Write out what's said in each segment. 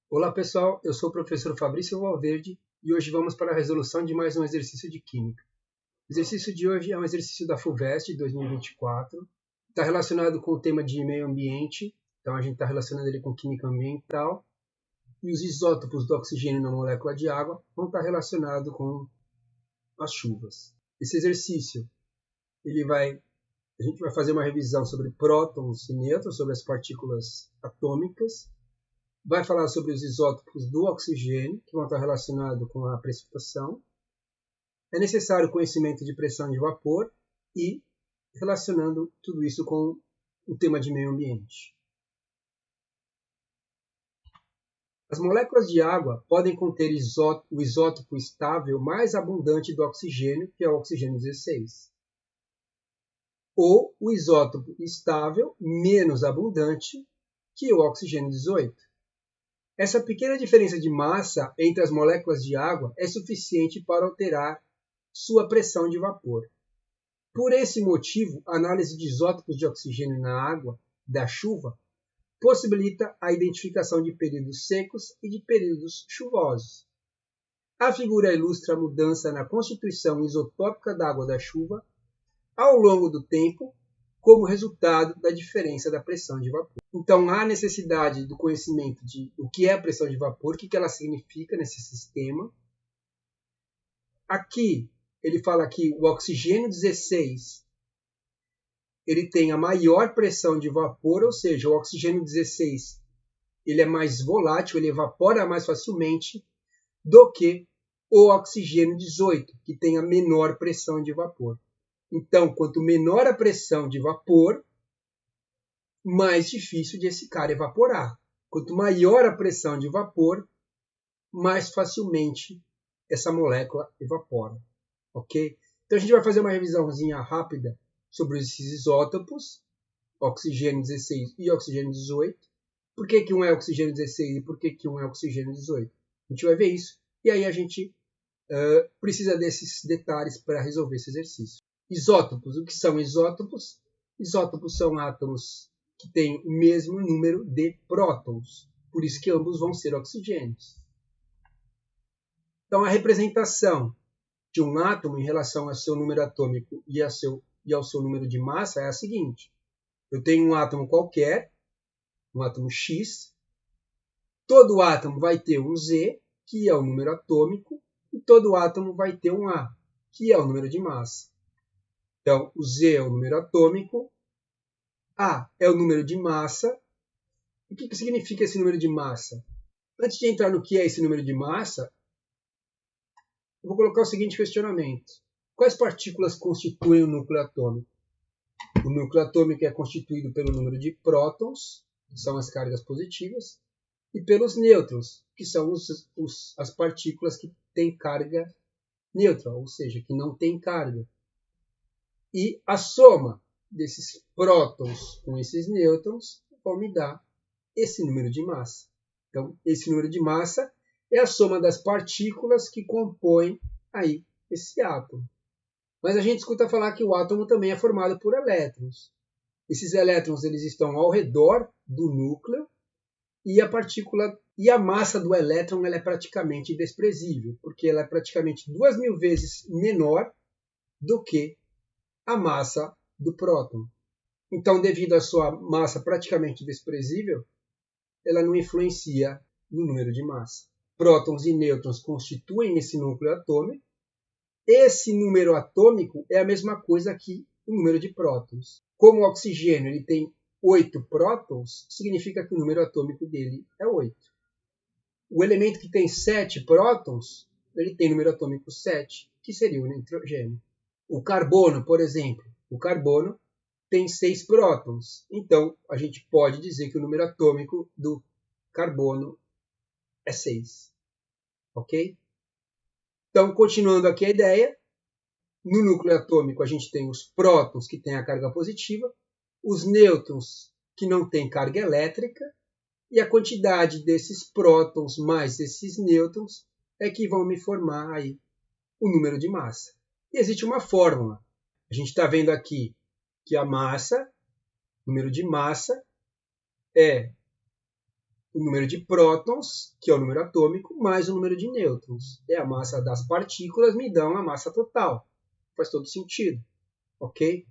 Olá pessoal, eu sou o professor Fabrício Valverde e hoje vamos para a resolução de mais um exercício de Química. O exercício de hoje é um exercício da FUVEST 2024, está relacionado com o tema de meio ambiente, então a gente está relacionando ele com Química Ambiental, e os isótopos do oxigênio na molécula de água vão estar relacionados com as chuvas. Esse exercício, a gente vai fazer uma revisão sobre prótons e nêutrons, sobre as partículas atômicas, vai falar sobre os isótopos do oxigênio, que vão estar relacionados com a precipitação. É necessário conhecimento de pressão de vapor e relacionando tudo isso com o tema de meio ambiente. As moléculas de água podem conter o isótopo estável mais abundante do oxigênio, que é o oxigênio 16, ou o isótopo estável menos abundante, que é o oxigênio 18. Essa pequena diferença de massa entre as moléculas de água é suficiente para alterar sua pressão de vapor. Por esse motivo, a análise de isótopos de oxigênio na água da chuva possibilita a identificação de períodos secos e de períodos chuvosos. A figura ilustra a mudança na constituição isotópica da água da chuva ao longo do tempo, como resultado da diferença da pressão de vapor. Então, há necessidade do conhecimento de o que é a pressão de vapor, o que ela significa nesse sistema. Aqui, ele fala que o oxigênio 16 ele tem a maior pressão de vapor, ou seja, o oxigênio 16 ele é mais volátil, ele evapora mais facilmente do que o oxigênio 18, que tem a menor pressão de vapor. Então, quanto menor a pressão de vapor, mais difícil de esse cara evaporar. Quanto maior a pressão de vapor, mais facilmente essa molécula evapora. Ok? Então a gente vai fazer uma revisãozinha rápida sobre esses isótopos, oxigênio 16 e oxigênio 18. Por que um é oxigênio 16 e por que um é oxigênio 18? A gente vai ver isso e aí a gente precisa desses detalhes para resolver esse exercício. Isótopos. O que são isótopos? Isótopos são átomos que têm o mesmo número de prótons. Por isso que ambos vão ser oxigênios. Então, a representação de um átomo em relação ao seu número atômico e ao seu número de massa é a seguinte. Eu tenho um átomo qualquer, um átomo X. Todo átomo vai ter um Z, que é o número atômico, e todo átomo vai ter um A, que é o número de massa. Então, o Z é o número atômico, A é o número de massa. O que significa esse número de massa? Antes de entrar no que é esse número de massa, eu vou colocar o seguinte questionamento. Quais partículas constituem o núcleo atômico? O núcleo atômico é constituído pelo número de prótons, que são as cargas positivas, e pelos nêutrons, que são as partículas que têm carga neutra, ou seja, que não têm carga. E a soma desses prótons com esses nêutrons vai me dar esse número de massa. Então, esse número de massa é a soma das partículas que compõem aí esse átomo. Mas a gente escuta falar que o átomo também é formado por elétrons. Esses elétrons eles estão ao redor do núcleo e a massa do elétron ela é praticamente desprezível, porque ela é praticamente 2.000 vezes menor do que a massa do próton. Então, devido à sua massa praticamente desprezível, ela não influencia no número de massa. Prótons e nêutrons constituem esse núcleo atômico. Esse número atômico é a mesma coisa que o número de prótons. Como o oxigênio ele tem 8 prótons, significa que o número atômico dele é 8. O elemento que tem 7 prótons, ele tem número atômico 7, que seria o nitrogênio. O carbono, por exemplo, o carbono tem 6 prótons. Então, a gente pode dizer que o número atômico do carbono é 6. Ok? Então, continuando aqui a ideia, no núcleo atômico a gente tem os prótons que têm a carga positiva, os nêutrons que não têm carga elétrica, e a quantidade desses prótons mais esses nêutrons é que vão me formar aí o número de massa. E existe uma fórmula. A gente está vendo aqui que a massa, o número de massa, é o número de prótons, que é o número atômico, mais o número de nêutrons. É a massa das partículas me dão a massa total. Faz todo sentido, ok?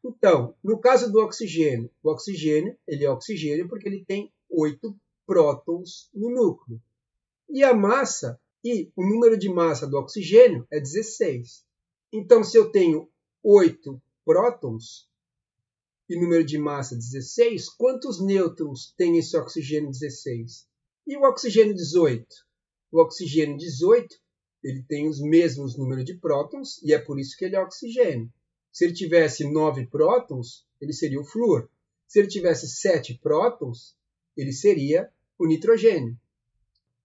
Então, no caso do oxigênio, o oxigênio ele é oxigênio porque ele tem 8 prótons no núcleo. E a massa e o número de massa do oxigênio é 16. Então, se eu tenho 8 prótons e número de massa 16, quantos nêutrons tem esse oxigênio 16? E o oxigênio 18? O oxigênio 18 ele tem os mesmos números de prótons e é por isso que ele é oxigênio. Se ele tivesse 9 prótons, ele seria o flúor. Se ele tivesse 7 prótons, ele seria o nitrogênio.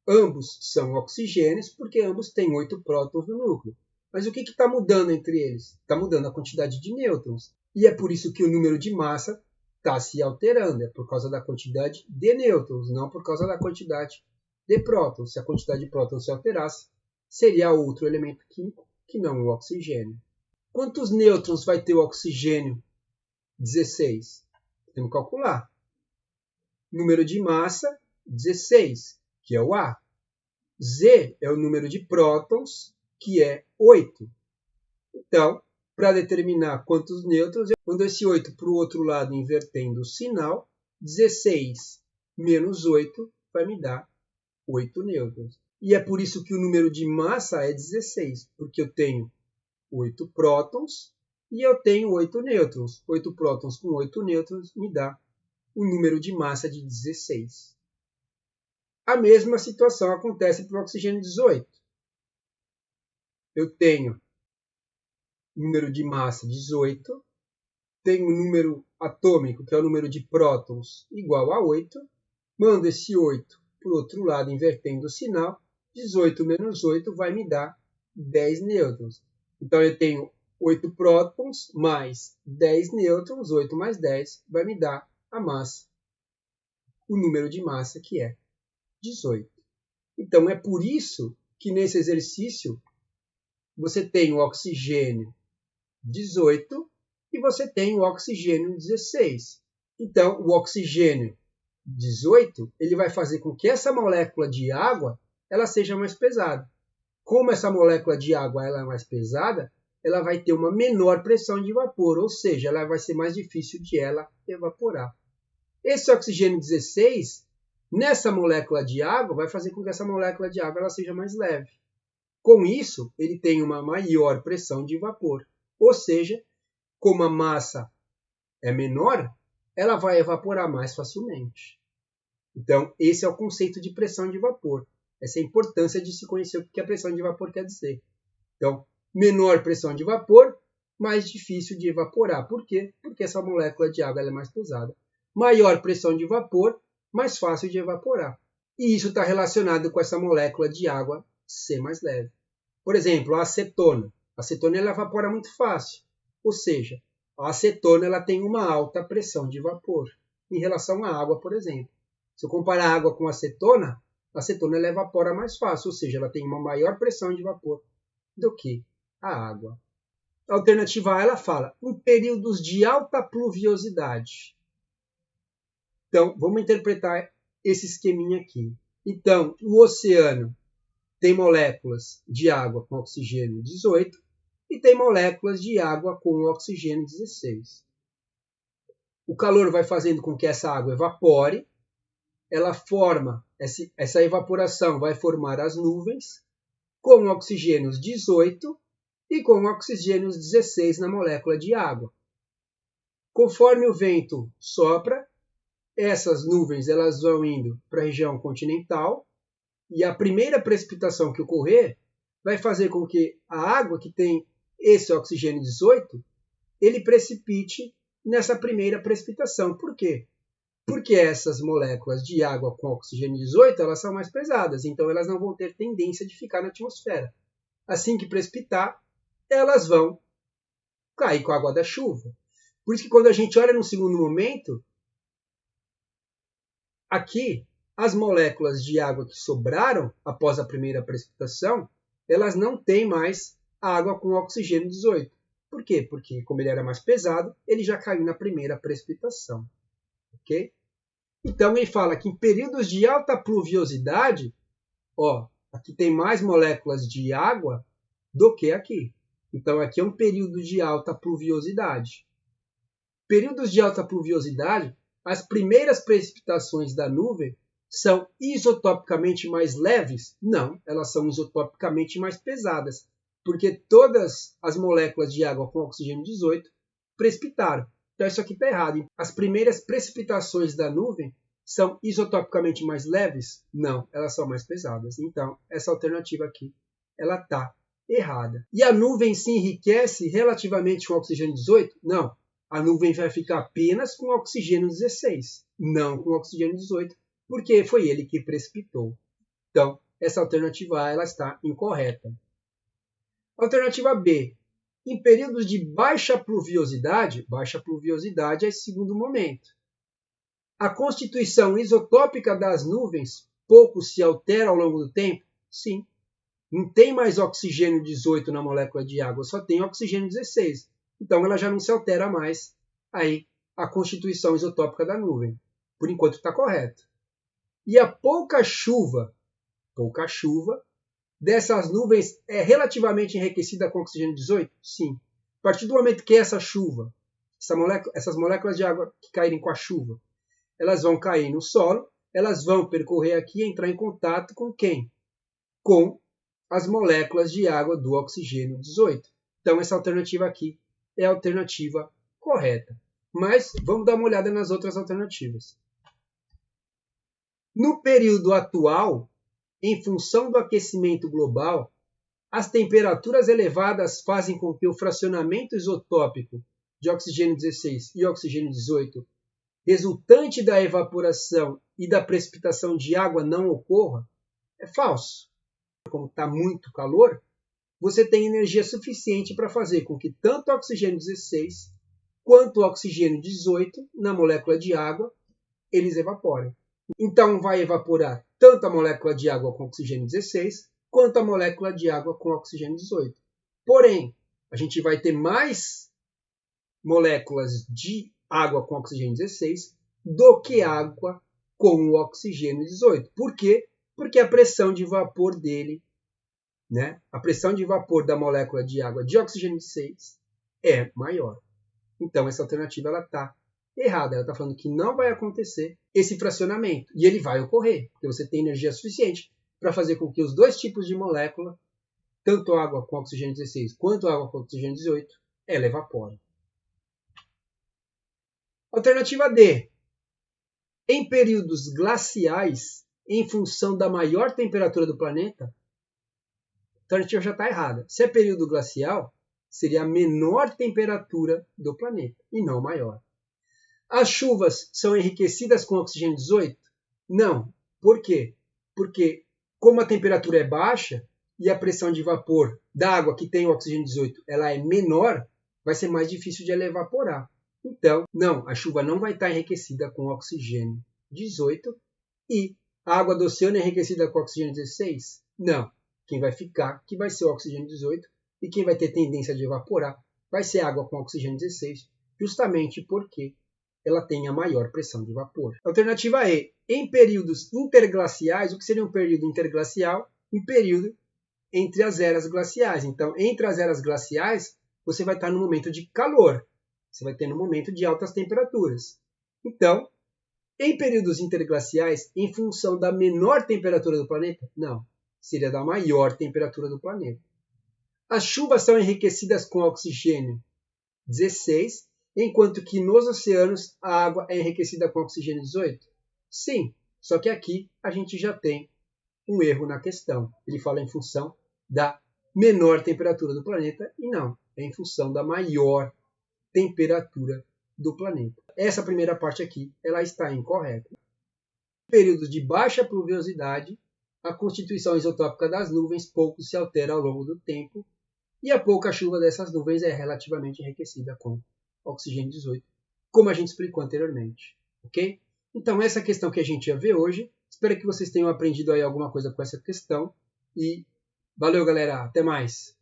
Ambos são oxigênios porque ambos têm 8 prótons no núcleo. Mas o que está mudando entre eles? Está mudando a quantidade de nêutrons. E é por isso que o número de massa está se alterando. É por causa da quantidade de nêutrons, não por causa da quantidade de prótons. Se a quantidade de prótons se alterasse, seria outro elemento químico que não o oxigênio. Quantos nêutrons vai ter o oxigênio 16? Temos que calcular. Número de massa, 16, que é o A. Z é o número de prótons, que é 8. Então, para determinar quantos nêutrons, quando esse 8 para o outro lado invertendo o sinal, 16 menos 8 vai me dar 8 nêutrons. E é por isso que o número de massa é 16, porque eu tenho 8 prótons e eu tenho 8 nêutrons. 8 prótons com 8 nêutrons me dá o número de massa de 16. A mesma situação acontece para o oxigênio 18. Eu tenho número de massa 18, tenho o número atômico, que é o número de prótons, igual a 8, mando esse 8 para o outro lado, invertendo o sinal, 18 menos 8 vai me dar 10 nêutrons. Então, eu tenho 8 prótons mais 10 nêutrons, 8 mais 10, vai me dar a massa, o número de massa, que é 18. Então, é por isso que nesse exercício você tem o oxigênio 18 e você tem o oxigênio 16. Então, o oxigênio 18 ele vai fazer com que essa molécula de água ela seja mais pesada. Como essa molécula de água ela é mais pesada, ela vai ter uma menor pressão de vapor, ou seja, ela vai ser mais difícil de ela evaporar. Esse oxigênio 16, nessa molécula de água, vai fazer com que essa molécula de água ela seja mais leve. Com isso, ele tem uma maior pressão de vapor. Ou seja, como a massa é menor, ela vai evaporar mais facilmente. Então, esse é o conceito de pressão de vapor. Essa é a importância de se conhecer o que a pressão de vapor quer dizer. Então, menor pressão de vapor, mais difícil de evaporar. Por quê? Porque essa molécula de água ela é mais pesada. Maior pressão de vapor, mais fácil de evaporar. E isso está relacionado com essa molécula de água ser mais leve. Por exemplo, a acetona. A acetona ela evapora muito fácil. Ou seja, a acetona ela tem uma alta pressão de vapor em relação à água, por exemplo. Se eu comparar a água com a acetona ela evapora mais fácil, ou seja, ela tem uma maior pressão de vapor do que a água. A alternativa A ela fala em períodos de alta pluviosidade. Então, vamos interpretar esse esqueminha aqui. Então, o oceano tem moléculas de água com oxigênio 18 e tem moléculas de água com oxigênio 16. O calor vai fazendo com que essa água evapore, ela forma, essa evaporação vai formar as nuvens com oxigênios 18 e com oxigênios 16 na molécula de água. Conforme o vento sopra, essas nuvens elas vão indo para a região continental e a primeira precipitação que ocorrer vai fazer com que a água que tem esse oxigênio 18, ele precipite nessa primeira precipitação. Por quê? Porque essas moléculas de água com oxigênio 18, elas são mais pesadas, então elas não vão ter tendência de ficar na atmosfera. Assim que precipitar, elas vão cair com a água da chuva. Por isso que quando a gente olha no segundo momento, aqui, as moléculas de água que sobraram após a primeira precipitação, elas não têm mais água com oxigênio 18. Por quê? Porque, como ele era mais pesado, ele já caiu na primeira precipitação. Ok? Então ele fala que em períodos de alta pluviosidade, ó, aqui tem mais moléculas de água do que aqui. Então aqui é um período de alta pluviosidade. Períodos de alta pluviosidade, as primeiras precipitações da nuvem são isotopicamente mais leves? Não, elas são isotopicamente mais pesadas, porque todas as moléculas de água com oxigênio 18 precipitaram. Então isso aqui está errado. As primeiras precipitações da nuvem são isotopicamente mais leves? Não, elas são mais pesadas. Então essa alternativa aqui, ela está errada. E a nuvem se enriquece relativamente com oxigênio 18? Não, a nuvem vai ficar apenas com oxigênio 16, não com oxigênio 18, porque foi ele que precipitou. Então, essa alternativa A ela está incorreta. Alternativa B. Em períodos de baixa pluviosidade é esse segundo momento. A constituição isotópica das nuvens pouco se altera ao longo do tempo? Sim. Não tem mais oxigênio 18 na molécula de água, só tem oxigênio 16. Então ela já não se altera mais aí a constituição isotópica da nuvem. Por enquanto está correto. E a pouca chuva dessas nuvens é relativamente enriquecida com oxigênio 18? Sim. A partir do momento que essa chuva, essas moléculas de água que caírem com a chuva, elas vão cair no solo, elas vão percorrer aqui e entrar em contato com quem? Com as moléculas de água do oxigênio 18. Então essa alternativa aqui é a alternativa correta. Mas vamos dar uma olhada nas outras alternativas. No período atual, em função do aquecimento global, as temperaturas elevadas fazem com que o fracionamento isotópico de oxigênio 16 e oxigênio 18, resultante da evaporação e da precipitação de água, não ocorra? É falso. Como está muito calor, você tem energia suficiente para fazer com que tanto o oxigênio 16 quanto o oxigênio 18 na molécula de água, eles evaporem. Então vai evaporar tanto a molécula de água com oxigênio 16 quanto a molécula de água com oxigênio 18. Porém, a gente vai ter mais moléculas de água com oxigênio 16 do que água com o oxigênio 18. Por quê? Porque a pressão de vapor dele, a pressão de vapor da molécula de água de oxigênio 16 é maior. Então essa alternativa está errada. Ela está falando que não vai acontecer esse fracionamento. E ele vai ocorrer, porque você tem energia suficiente para fazer com que os dois tipos de molécula, tanto a água com oxigênio 16 quanto a água com oxigênio 18, ela evapore. Alternativa D. Em períodos glaciais, em função da maior temperatura do planeta, a alternativa já está errada. Se é período glacial, seria a menor temperatura do planeta, e não maior. As chuvas são enriquecidas com oxigênio 18? Não. Por quê? Porque como a temperatura é baixa e a pressão de vapor da água que tem o oxigênio 18 ela é menor, vai ser mais difícil de ela evaporar. Então, não, a chuva não vai estar enriquecida com oxigênio 18 e a água do oceano é enriquecida com oxigênio 16? Não. Quem vai ficar, que vai ser o oxigênio 18 e quem vai ter tendência de evaporar vai ser a água com oxigênio 16, justamente porque ela tem a maior pressão de vapor. Alternativa E. Em períodos interglaciais, o que seria um período interglacial? Um período entre as eras glaciais. Então, entre as eras glaciais, você vai estar no momento de calor. Você vai ter no momento de altas temperaturas. Então, em períodos interglaciais, em função da menor temperatura do planeta? Não. Seria da maior temperatura do planeta. As chuvas são enriquecidas com oxigênio 16, enquanto que nos oceanos a água é enriquecida com oxigênio 18? Sim, só que aqui a gente já tem um erro na questão. Ele fala em função da menor temperatura do planeta e não, é em função da maior temperatura do planeta. Essa primeira parte aqui, ela está incorreta. Em períodos de baixa pluviosidade, a constituição isotópica das nuvens pouco se altera ao longo do tempo e a pouca chuva dessas nuvens é relativamente enriquecida com oxigênio 18, como a gente explicou anteriormente, ok? Então essa questão que a gente ia ver hoje, espero que vocês tenham aprendido aí alguma coisa com essa questão e valeu galera, até mais!